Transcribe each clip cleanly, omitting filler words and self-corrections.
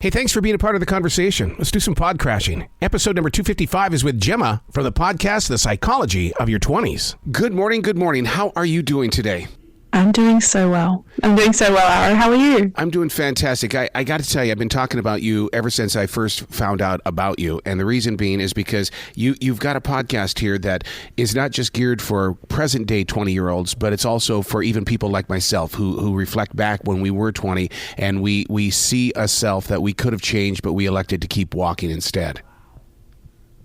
Hey, thanks for being a part of the conversation. Let's do some pod crashing. Episode number 255 is with Jemma from the podcast, The Psychology of Your 20s. Good morning, good morning. How are you doing today? I'm doing so well. Aaron. How are you? I'm doing fantastic. I got to tell you, I've been talking about you ever since I first found out about you. And the reason being is because you've got a podcast here that is not just geared for present day 20-year-olds, but it's also for even people like myself who reflect back when we were 20 and we see a self that we could have changed, but we elected to keep walking instead.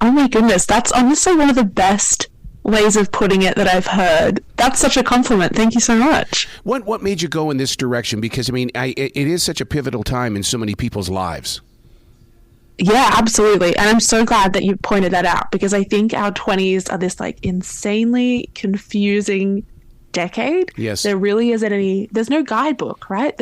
Oh my goodness. That's honestly one of the best ways of putting it that I've heard. That's such a compliment. Thank you so much. What made you go in this direction? Because, I mean, it is such a pivotal time in so many people's lives. Yeah, absolutely. And I'm so glad that you pointed that out, because I think our 20s are this like insanely confusing decade. Yes. There really isn't there's no guidebook, right?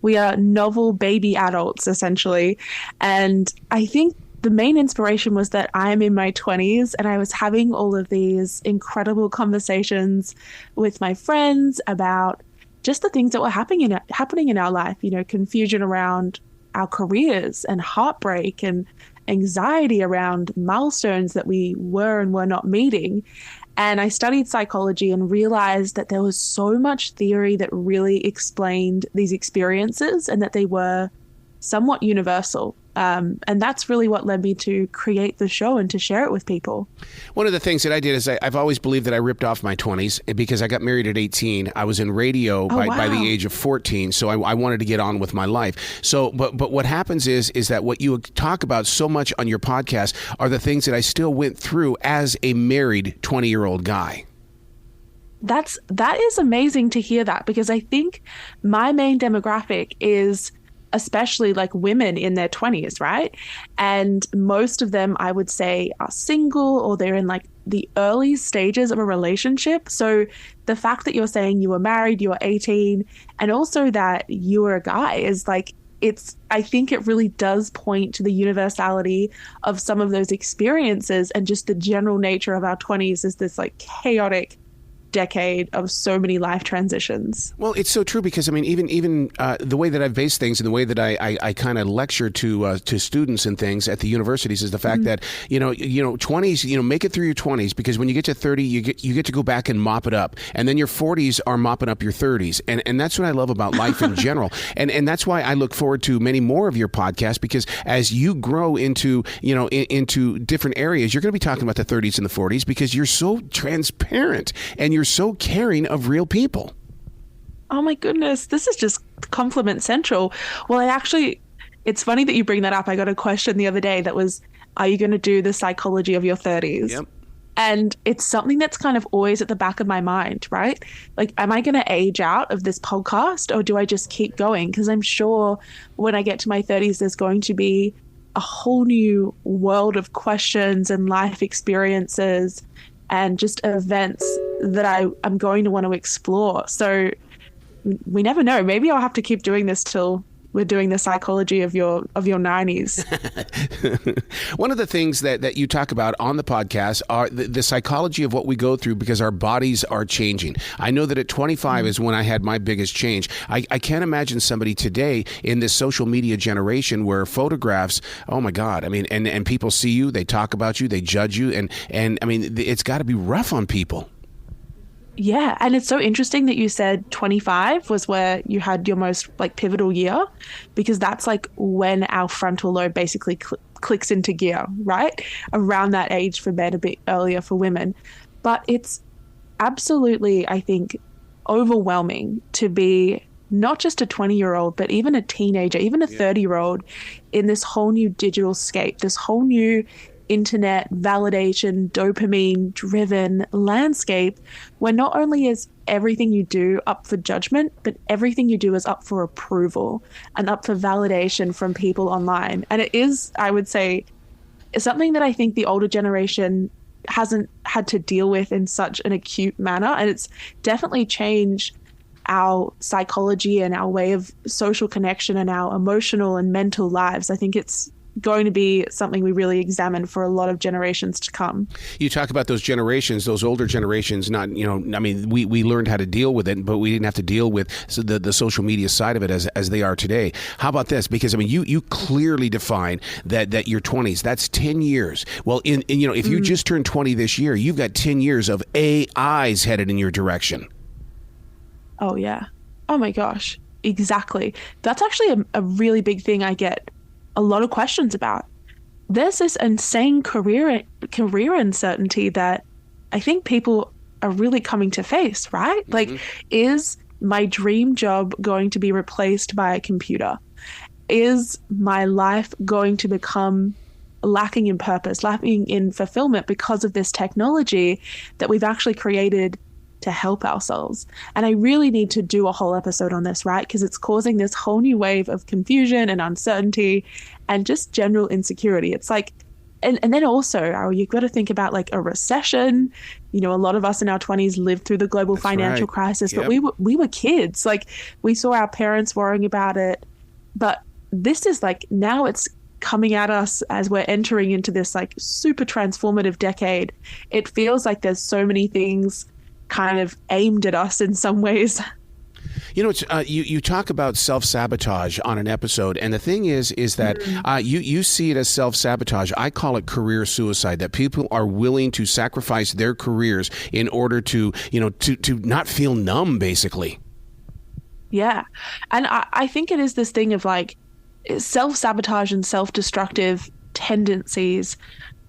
We are novel baby adults, essentially. And I think the main inspiration was that I'm in my 20s and I was having all of these incredible conversations with my friends about just the things that were happening in our life, confusion around our careers and heartbreak and anxiety around milestones that we were and were not meeting. And I studied psychology and realized that there was so much theory that really explained these experiences and that they were somewhat universal. And that's really what led me to create the show and to share it with people. One of the things that I did is I've always believed that I ripped off my 20s because I got married at 18. I was in radio by the age of 14, so I wanted to get on with my life. So, but what happens is that what you talk about so much on your podcast are the things that I still went through as a married 20-year-old guy. That is amazing to hear that, because I think my main demographic is especially like women in their 20s, right? And most of them, I would say, are single or they're in like the early stages of a relationship. So the fact that you're saying you were married, you were 18, and also that you were a guy is like, I think it really does point to the universality of some of those experiences, and just the general nature of our 20s is this like chaotic decade of so many life transitions. Well, it's so true, because I mean, even the way that I've based things and the way that I kind of lecture to students and things at the universities is the fact that 20s, make it through your 20s, because when you get to 30, you get to go back and mop it up, and then your 40s are mopping up your 30s, and that's what I love about life in general, and that's why I look forward to many more of your podcasts, because as you grow into into different areas, you're going to be talking about the 30s and the 40s, because you're so transparent and you're so caring of real people. Oh my goodness, this is just compliment central. Well, it's funny that you bring that up. I got a question the other day that was, are you going to do the psychology of your 30s? Yep. And it's something that's kind of always at the back of my mind, right? Like, am I going to age out of this podcast, or do I just keep going? Because I'm sure when I get to my 30s, there's going to be a whole new world of questions and life experiences and just events that I'm going to want to explore. So we never know. Maybe I'll have to keep doing this till we're doing the psychology of your 90s. One of the things that you talk about on the podcast are the psychology of what we go through, because our bodies are changing. I know that at 25 is when I had my biggest change. I can't imagine somebody today in this social media generation where photographs, oh my God, I mean, and people see you, they talk about you, they judge you, and I mean, it's got to be rough on people. Yeah, and it's so interesting that you said 25 was where you had your most like pivotal year, because that's like when our frontal lobe basically clicks into gear, right? Around that age for men, a bit earlier for women. But it's absolutely, I think, overwhelming to be not just a 20-year-old, but even a teenager, even a 30-year-old in this whole new digital scape, this whole new internet validation, dopamine driven landscape, where not only is everything you do up for judgment, but everything you do is up for approval and up for validation from people online. And it is, I would say, something that I think the older generation hasn't had to deal with in such an acute manner. And it's definitely changed our psychology and our way of social connection and our emotional and mental lives. I think it's going to be something we really examine for a lot of generations to come. You talk about those generations, those older generations, not, I mean, we learned how to deal with it, but we didn't have to deal with the social media side of it as they are today. How about this? Because, I mean, you clearly define that your 20s, that's 10 years. Well, if you just turned 20 this year, you've got 10 years of AIs headed in your direction. Oh, yeah. Oh, my gosh. Exactly. That's actually a really big thing I get a lot of questions about. There's this insane career uncertainty that I think people are really coming to face, right? Mm-hmm. Like, is my dream job going to be replaced by a computer? Is my life going to become lacking in purpose, lacking in fulfillment because of this technology that we've actually created to help ourselves? And I really need to do a whole episode on this, right? Because it's causing this whole new wave of confusion and uncertainty and just general insecurity. It's like, and then also, you've got to think about like a recession. A lot of us in our 20s lived through the global financial crisis, but we were kids. Like, we saw our parents worrying about it. But this is like, now it's coming at us as we're entering into this like super transformative decade. It feels like there's so many things kind of aimed at us in some ways. It's you talk about self-sabotage on an episode, and the thing is that you see it as self-sabotage. I call it career suicide, that people are willing to sacrifice their careers in order to not feel numb, basically. Yeah. And I think it is this thing of like self-sabotage and self-destructive tendencies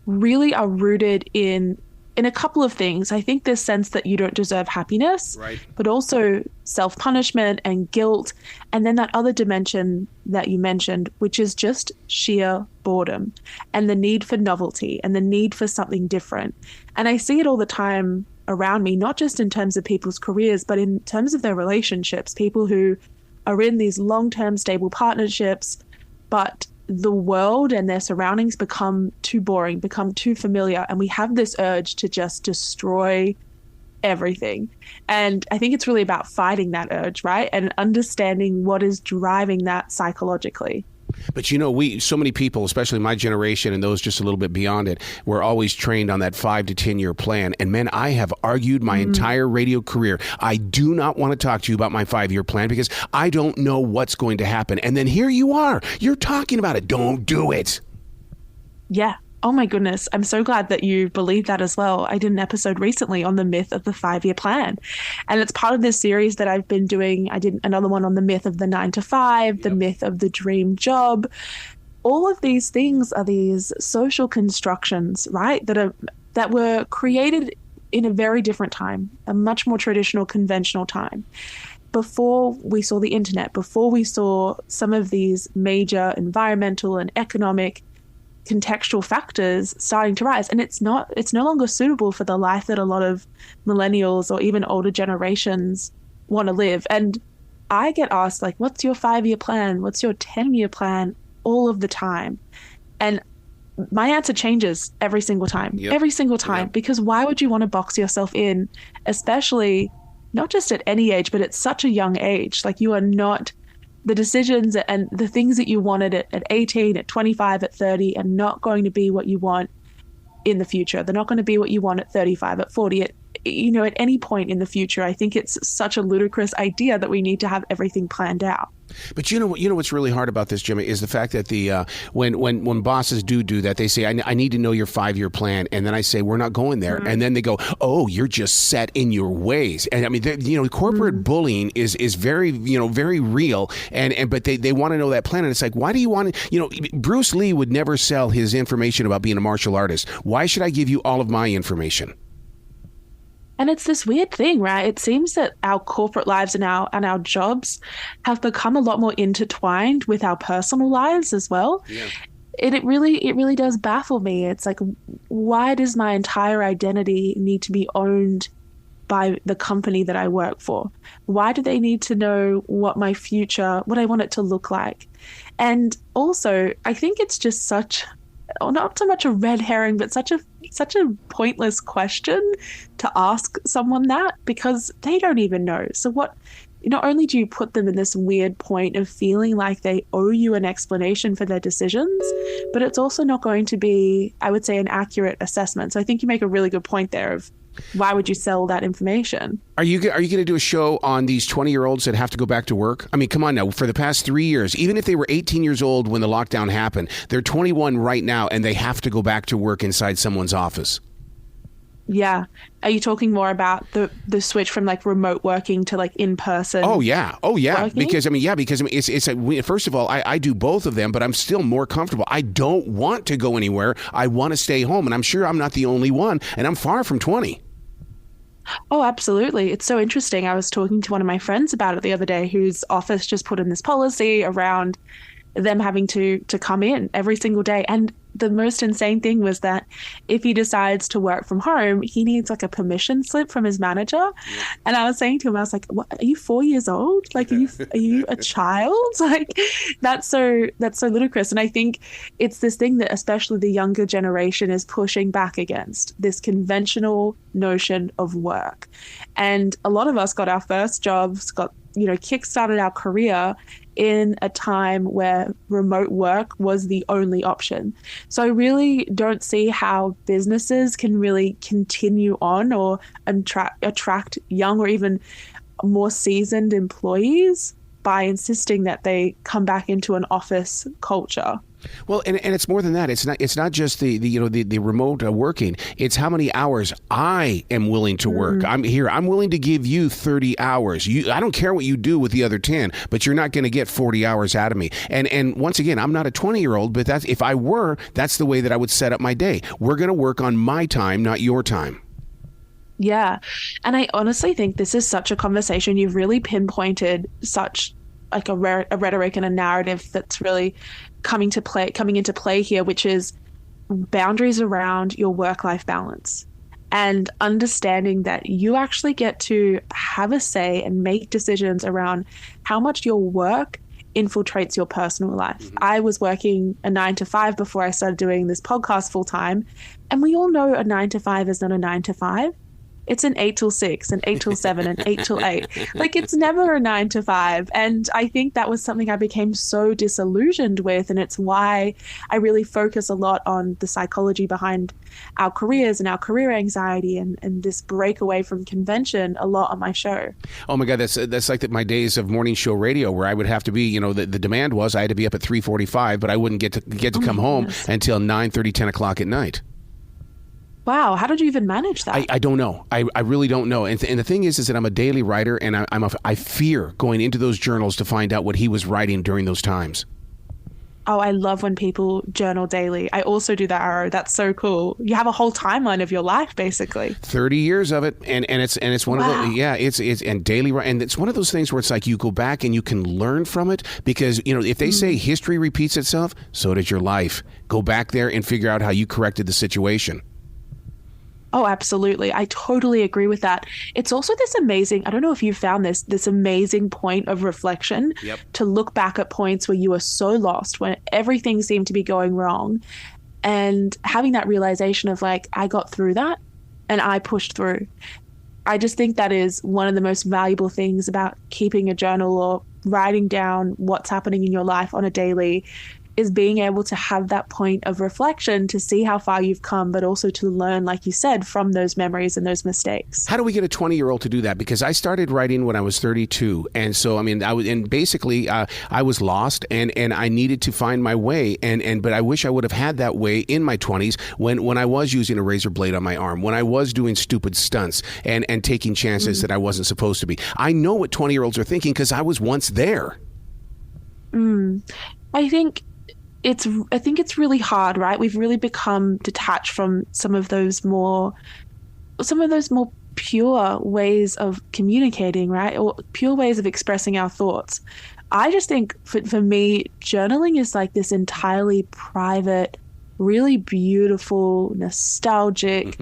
really are rooted in a couple of things. I think this sense that you don't deserve happiness, right, but also self-punishment and guilt. And then that other dimension that you mentioned, which is just sheer boredom and the need for novelty and the need for something different. And I see it all the time around me, not just in terms of people's careers, but in terms of their relationships, people who are in these long-term stable partnerships, but the world and their surroundings become too boring, become too familiar, and we have this urge to just destroy everything. And I think it's really about fighting that urge, right? And understanding what is driving that psychologically. But so many people, especially my generation and those just a little bit beyond it, were always trained on that 5 to 10 year plan. And man, I have argued my entire radio career. I do not want to talk to you about my 5-year plan because I don't know what's going to happen. And then here you are. You're talking about it. Don't do it. Yeah. Oh my goodness. I'm so glad that you believe that as well. I did an episode recently on the myth of the 5-year plan. And it's part of this series that I've been doing. I did another one on the myth of the 9 to 5, the myth of the dream job. All of these things are these social constructions, right? That were created in a very different time, a much more traditional, conventional time. Before we saw the internet, before we saw some of these major environmental and economic contextual factors starting to rise, and it's no longer suitable for the life that a lot of millennials or even older generations want to live. And I get asked, like, what's your 5-year plan? What's your 10-year plan? All of the time. And my answer changes every single time, because why would you want to box yourself in, especially not just at any age, but at such a young age? Like, you are not, the decisions and the things that you wanted at 18, at 25, at 30 are not going to be what you want in the future. They're not going to be what you want at 35, at 40, at any point in the future. I think it's such a ludicrous idea that we need to have everything planned out. But you know what's really hard about this, Jemma, is the fact that when bosses do that, they say, I need to know your 5-year plan, and then I say, we're not going there, and then they go, oh, you're just set in your ways. And I mean, corporate bullying is very very real, but they want to know that plan, and it's like, why do you want to? Bruce Lee would never sell his information about being a martial artist. Why should I give you all of my information? And it's this weird thing, right? It seems that our corporate lives and our jobs have become a lot more intertwined with our personal lives as well. Yeah. It really does baffle me. It's like, why does my entire identity need to be owned by the company that I work for? Why do they need to know what my future, what I want it to look like? And also, I think it's just not so much a red herring, but such a pointless question to ask someone that, because they don't even know. So what not only do you put them in this weird point of feeling like they owe you an explanation for their decisions, but it's also not going to be, I would say, an accurate assessment. So I think you make a really good point there of why would you sell that information? Are you going to do a show on these 20-year-olds that have to go back to work? I mean, come on now. For the past 3 years, even if they were 18 years old when the lockdown happened, they're 21 right now and they have to go back to work inside someone's office. Yeah. Are you talking more about the switch from like remote working to like in person? Oh yeah. Working? Because it's first of all, I do both of them, but I'm still more comfortable. I don't want to go anywhere. I want to stay home, and I'm sure I'm not the only one, and I'm far from 20. Oh, absolutely. It's so interesting. I was talking to one of my friends about it the other day, whose office just put in this policy around them having to come in every single day. And the most insane thing was that if he decides to work from home, he needs like a permission slip from his manager. Yeah. And I was saying to him, I was like, "What? Are you 4 years old? Like, are you a child?" Like, that's so ludicrous. And I think it's this thing that especially the younger generation is pushing back against, this conventional notion of work. And a lot of us got our first jobs, kickstarted our career in a time where remote work was the only option. So I really don't see how businesses can really continue on or attract young or even more seasoned employees by insisting that they come back into an office culture. Well, and it's more than that. It's not just the remote working. It's how many hours I am willing to work. I'm willing to give you 30 hours. I don't care what you do with the other 10, but you're not going to get 40 hours out of me. And once again, I'm not a 20-year-old, but if I were, that's the way that I would set up my day. We're going to work on my time, not your time. Yeah. And I honestly think this is such a conversation. You've really pinpointed such like a rhetoric and a narrative that's really coming into play here, which is boundaries around your work-life balance and understanding that you actually get to have a say and make decisions around how much your work infiltrates your personal life. Mm-hmm. I was working a 9 to 5 before I started doing this podcast full time. And we all know a 9 to 5 is not a 9 to 5. It's an 8 till 6, an 8 till 7, an 8 till 8. Like, it's never a 9 to 5. And I think that was something I became so disillusioned with. And it's why I really focus a lot on the psychology behind our careers and our career anxiety and this break away from convention a lot on my show. Oh my God, that's like my days of morning show radio where I would have to be, the demand was I had to be up at 3:45, but I wouldn't get to come home until 9:30, 10 o'clock at night. Wow, how did you even manage that? I don't know. I really don't know. And the thing is that I'm a daily writer, and I fear going into those journals to find out what he was writing during those times. Oh, I love when people journal daily. I also do that, Arrow. That's so cool. You have a whole timeline of your life, basically. 30 years of it, and it's one of the it's daily, and it's one of those things where it's like you go back and you can learn from it because if they say history repeats itself, so does your life. Go back there and figure out how you corrected the situation. Oh, absolutely. I totally agree with that. It's also this amazing, I don't know if you found this amazing point of reflection to look back at points where you were so lost, when everything seemed to be going wrong, and having that realization of like, I got through that and I pushed through. I just think that is one of the most valuable things about keeping a journal or writing down what's happening in your life on a daily, is being able to have that point of reflection to see how far you've come, but also to learn, like you said, from those memories and those mistakes. How do we get a 20-year-old to do that? Because I started writing when I was 32. And so, I was lost and I needed to find my way. But I wish I would have had that way in my 20s when I was using a razor blade on my arm, when I was doing stupid stunts and taking chances that I wasn't supposed to be. I know what 20-year-olds are thinking because I was once there. I think it's really hard, right? We've really become detached from some of those more pure ways of communicating, right? Or pure ways of expressing our thoughts. I just think for me, journaling is like this entirely private, really beautiful, nostalgic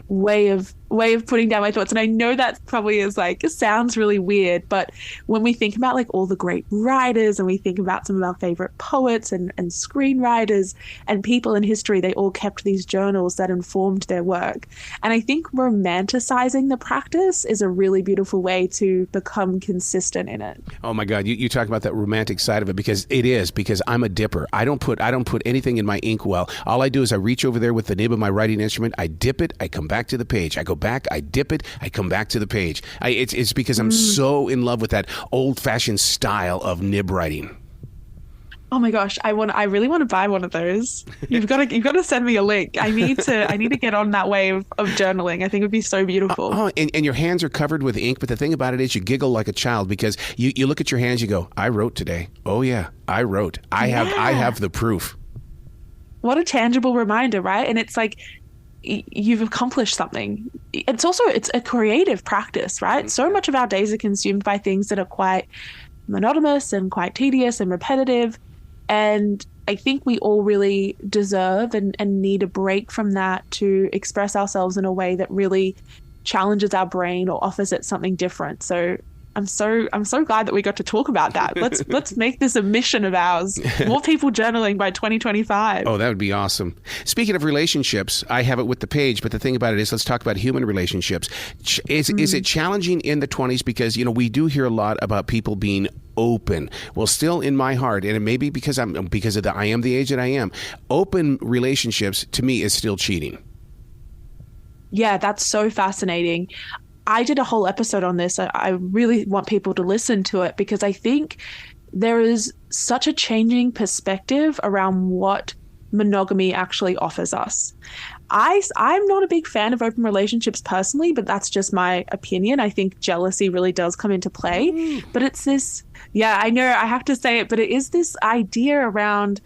way of way of putting down my thoughts. And I know that probably is like, it sounds really weird, but when we think about like all the great writers and we think about some of our favorite poets and screenwriters and people in history, they all kept these journals that informed their work. And I think romanticizing the practice is a really beautiful way to become consistent in it. Oh my God, you talk about that romantic side of it, because I'm a dipper. I don't put anything in my inkwell. All I do is I reach over there with the nib of my writing instrument, I dip it, I come back to the page. I go back, I dip it, I come back to the page. It's because I'm so in love with that old-fashioned style of nib writing. Oh my gosh, I really want to buy one of those. You've got to send me a link. I need to get on that wave of journaling. I think it would be so beautiful. And your hands are covered with ink, but the thing about it is you giggle like a child, because you look at your hands, you go, I wrote today. Oh yeah, I wrote. I have the proof. What a tangible reminder, right? And it's like, you've accomplished something. It's a creative practice, right? So much of our days are consumed by things that are quite monotonous and quite tedious and repetitive. And I think we all really deserve and need a break from that to express ourselves in a way that really challenges our brain or offers it something different. So I'm so glad that we got to talk about that. Let's make this a mission of ours. More people journaling by 2025. Oh, that would be awesome. Speaking of relationships, I have it with the page, but the thing about it is, let's talk about human relationships. Is it challenging in the 20s? Because, we do hear a lot about people being open. Well, still in my heart, and it may be because I am the age that I am, open relationships to me is still cheating. Yeah, that's so fascinating. I did a whole episode on this. I really want people to listen to it, because I think there is such a changing perspective around what monogamy actually offers us. I'm not a big fan of open relationships personally, but that's just my opinion. I think jealousy really does come into play. But it's this, yeah, I know I have to say it, but it is this idea around,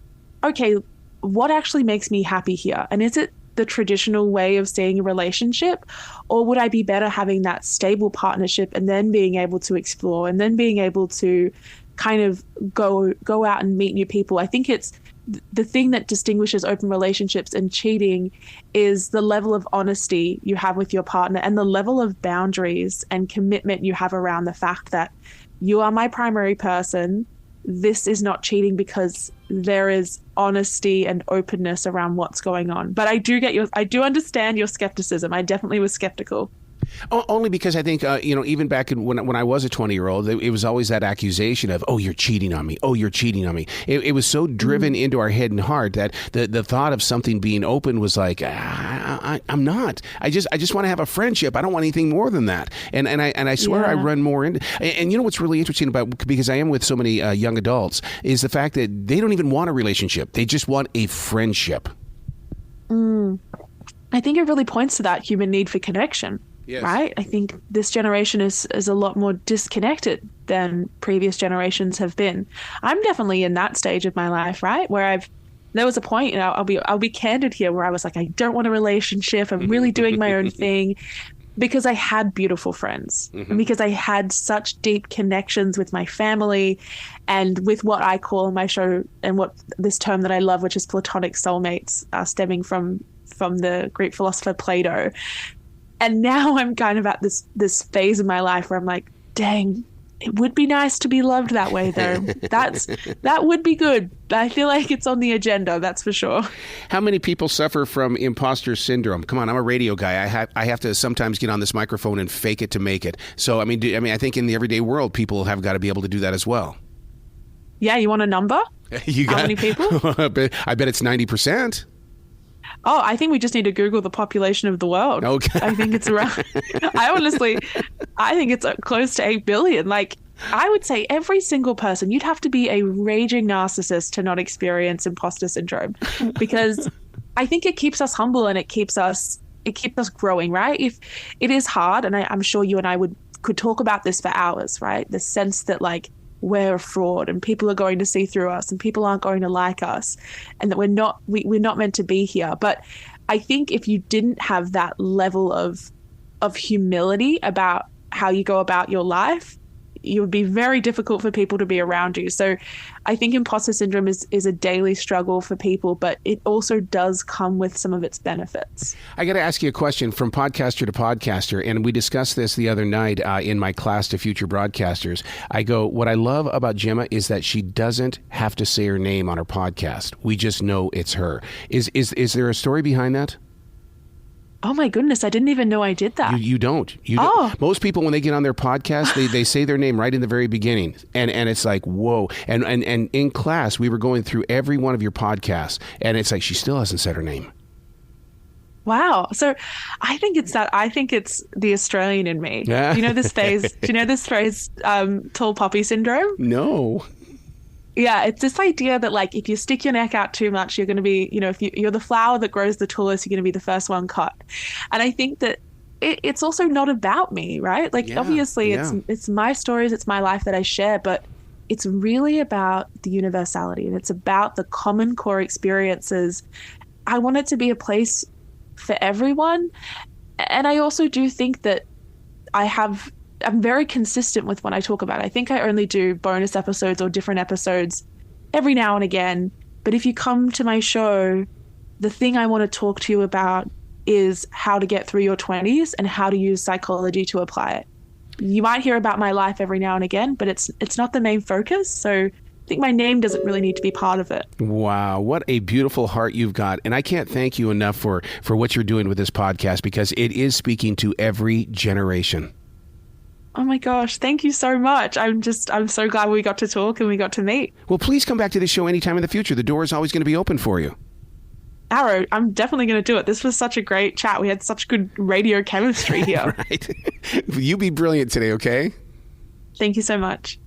okay, what actually makes me happy here? And is it the traditional way of seeing a relationship, or would I be better having that stable partnership and then being able to explore and then being able to kind of go out and meet new people? I think it's the thing that distinguishes open relationships and cheating is the level of honesty you have with your partner and the level of boundaries and commitment you have around the fact that you are my primary person. This is not cheating because there is honesty and openness around what's going on. But I do understand your skepticism. I definitely was skeptical. Only because I think, even back when I was a 20-year-old, it was always that accusation of, oh, you're cheating on me. Oh, you're cheating on me. It was so driven into our head and heart that the thought of something being open was like, I'm not. I just want to have a friendship. I don't want anything more than that. And I swear I run more into. And you know what's really interesting about, because I am with so many young adults, is the fact that they don't even want a relationship. They just want a friendship. I think it really points to that human need for connection. Yes. Right? I think this generation is a lot more disconnected than previous generations have been. I'm definitely in that stage of my life, right? Where there was a point, I'll be candid here, where I was like, I don't want a relationship. I'm really doing my own thing, because I had beautiful friends, and because I had such deep connections with my family and with what I call in my show, and what this term that I love, which is platonic soulmates, stemming from the Greek philosopher Plato. And now I'm kind of at this phase in my life where I'm like, dang, it would be nice to be loved that way, though. That would be good. I feel like it's on the agenda, that's for sure. How many people suffer from imposter syndrome? Come on, I'm a radio guy. I have to sometimes get on this microphone and fake it to make it. So I I think in the everyday world, people have got to be able to do that as well. Yeah, you want a number? How many people? I bet it's 90%. Oh, I think we just need to Google the population of the world. Okay. I think it's around, I think it's close to 8 billion. Like, I would say every single person, you'd have to be a raging narcissist to not experience imposter syndrome, because I think it keeps us humble and it keeps us growing, right? If it is hard, and I'm sure you and I could talk about this for hours, right? The sense that like, we're a fraud and people are going to see through us and people aren't going to like us and that we're not meant to be here. But I think if you didn't have that level of humility about how you go about your life, you would be very difficult for people to be around you. So I think imposter syndrome is a daily struggle for people, but it also does come with some of its benefits. I got to ask you a question from podcaster to podcaster, and we discussed this the other night in my class to future broadcasters. I go, what I love about Jemma is that she doesn't have to say her name on her podcast. We just know it's her. Is there a story behind that? Oh my goodness, I didn't even know I did that. You don't. Most people, when they get on their podcast, they say their name right in the very beginning. And it's like, whoa. And in class, we were going through every one of your podcasts, and it's like, she still hasn't said her name. Wow. So I think it's the Australian in me. Yeah. Do you know this phrase, tall poppy syndrome? No. Yeah, it's this idea that like if you stick your neck out too much, you're going to be, if you're the flower that grows the tallest, you're going to be the first one cut. And I think that it's also not about me, right? Like obviously it's my stories, it's my life that I share, but it's really about the universality, and it's about the common core experiences. I want it to be a place for everyone. And I also do think that I'm very consistent with when I talk about it. I think I only do bonus episodes or different episodes every now and again. But if you come to my show, the thing I want to talk to you about is how to get through your 20s and how to use psychology to apply it. You might hear about my life every now and again, but it's not the main focus. So I think my name doesn't really need to be part of it. Wow, what a beautiful heart you've got. And I can't thank you enough for what you're doing with this podcast, because it is speaking to every generation. Oh my gosh, thank you so much. I'm so glad we got to talk and we got to meet. Well, please come back to the show anytime in the future. The door is always going to be open for you. Arrow, I'm definitely going to do it. This was such a great chat. We had such good radio chemistry here. Right. You be brilliant today, okay? Thank you so much.